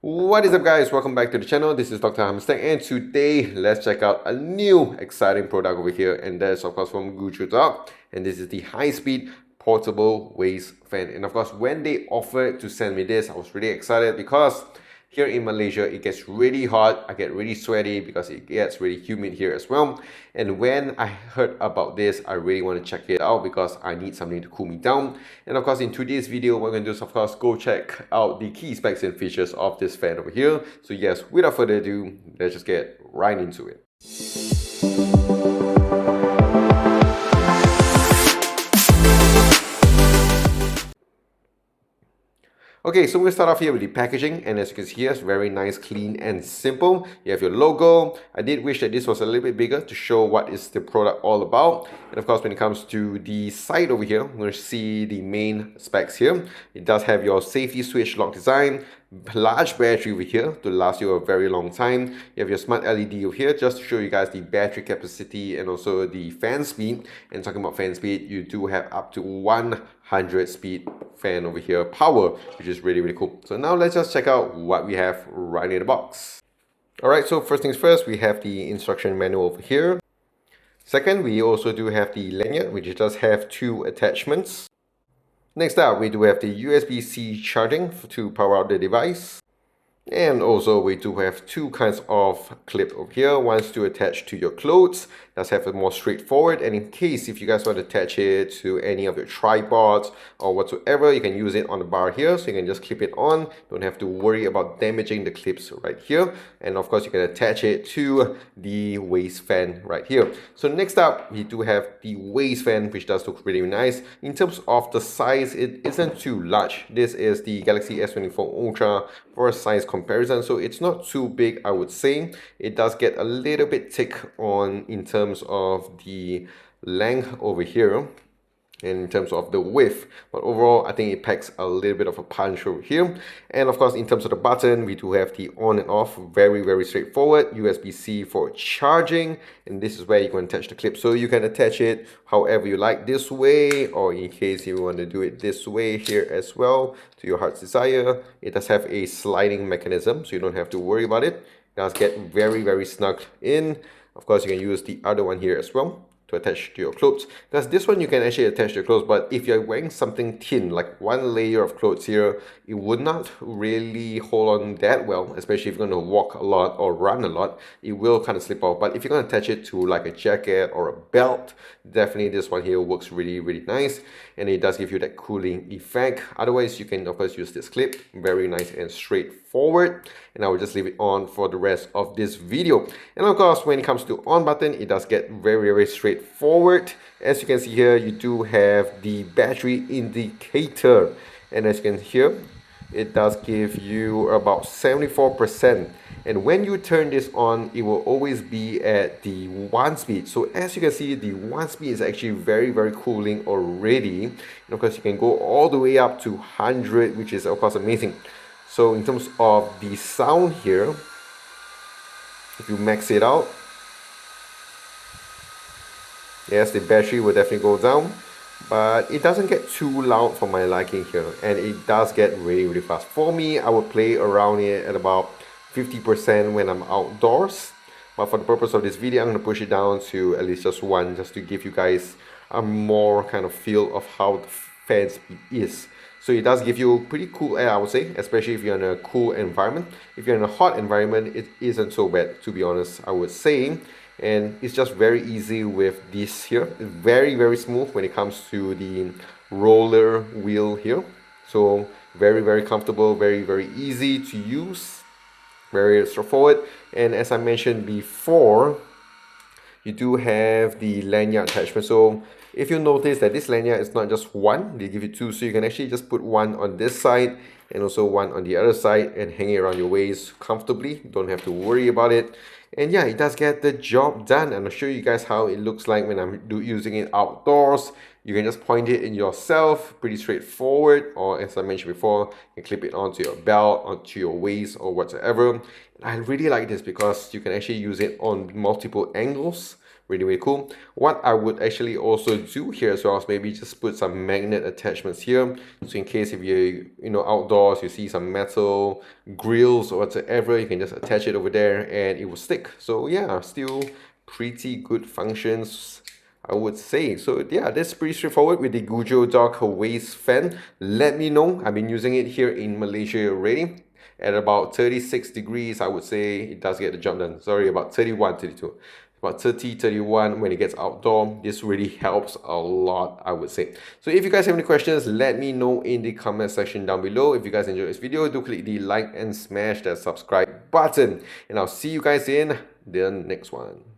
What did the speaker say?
What is up, guys? Welcome back to the channel. This is Dr. Hamster, and today let's check out a new exciting product over here, and that's of course from GOOJODOQ, and this is the high-speed portable waist fan. And of course, when they offered to send me this, I was really excited because here in Malaysia, it gets really hot. I get really sweaty because it gets really humid here as well. And when I heard about this, I really want to check it out because I need something to cool me down. And of course, in today's video, what we're going to do is, of course, go check out the key specs and features of this fan over here. So yes, without further ado, let's just get right into it. Okay, so we'll start off here with the packaging, and as you can see here, it's very nice, clean and simple. You have your logo. I did wish that this was a little bit bigger to show what is the product all about. And of course, when it comes to the side over here, we're going to see the main specs here. It does have your safety switch lock design, large battery over here to last you a very long time. You have your smart LED over here just to show you guys the battery capacity and also the fan speed. And talking about fan speed, you do have up to 100 speed fan over here power, which is really cool. So now let's just check out what we have right in the box. Alright, so first things first, we have the instruction manual over here. Second, we also do have the lanyard, which does have two attachments. Next up, we do have the USB-C charging to power out the device. And also we do have two kinds of clip over here. One's to attach to your clothes. That's have a more straightforward, and in case if you guys want to attach it to any of your tripods or whatsoever, you can use it on the bar here, so you can just clip it on. Don't have to worry about damaging the clips right here. And of course you can attach it to the waist fan right here. So next up, we do have the waist fan, which does look really nice. In terms of the size, it isn't too large. This is the Galaxy S24 Ultra for a size comparison, so it's not too big, I would say. It does get a little bit thick on in terms of the length over here and in terms of the width, but overall I think it packs a little bit of a punch over here. And of course, in terms of the button, we do have the on and off, very straightforward. USB-C for charging, and this is where you can attach the clip, so you can attach it however you like, this way, or in case you want to do it this way here as well, to your heart's desire. It does have a sliding mechanism, so you don't have to worry about it. It does get very snug in. Of course, you can use the other one here as well to attach to your clothes, because this one you can actually attach to your clothes, but if you're wearing something thin, like one layer of clothes here, it would not really hold on that well, especially if you're going to walk a lot or run a lot. It will kind of slip off. But if you're going to attach it to like a jacket or a belt, definitely this one here works really nice, and it does give you that cooling effect. Otherwise, you can of course use this clip, very nice and straightforward, and I will just leave it on for the rest of this video. And of course, when it comes to on button, it does get very straightforward. As you can see here, you do have the battery indicator, and as you can hear, it does give you about 74%. And when you turn this on, it will always be at the 1 speed. So as you can see, the 1 speed is actually very cooling already. And of course, you can go all the way up to 100, which is of course amazing. So in terms of the sound here, if you max it out, yes, the battery will definitely go down, but it doesn't get too loud for my liking here, and it does get really fast. For me, I would play around it at about 50% when I'm outdoors, but for the purpose of this video, I'm going to push it down to at least just 1, just to give you guys a more kind of feel of how the fan speed is. So it does give you pretty cool air, I would say, especially if you're in a cool environment. If you're in a hot environment, it isn't so bad, to be honest, I would say. And it's just very easy with this here. It's very smooth when it comes to the roller wheel here. So very comfortable, very easy to use, very straightforward. And as I mentioned before, you do have the lanyard attachment. So if you notice that this lanyard is not just one, they give you two, so you can actually just put one on this side and also one on the other side and hang it around your waist comfortably. Don't have to worry about it. And yeah, it does get the job done, and I'll show you guys how it looks like when I'm using it outdoors. You can just point it in yourself, pretty straightforward, or as I mentioned before, you can clip it onto your belt, onto your waist or whatsoever. And I really like this because you can actually use it on multiple angles, Really, really cool. What I would actually also do here as well is maybe just put some magnet attachments here. So in case if you outdoors, you see some metal grills or whatever, you can just attach it over there and it will stick. So yeah, still pretty good functions, I would say. So yeah, that's pretty straightforward with the GOOJODOQ waist fan. Let me know. I've been using it here in Malaysia already. At about 36 degrees, I would say it does get the job done. Sorry, about 31, 32. About 30, 31 when it gets outdoor. This really helps a lot, I would say. So if you guys have any questions, let me know in the comment section down below. If you guys enjoyed this video, do click the like and smash that subscribe button. And I'll see you guys in the next one.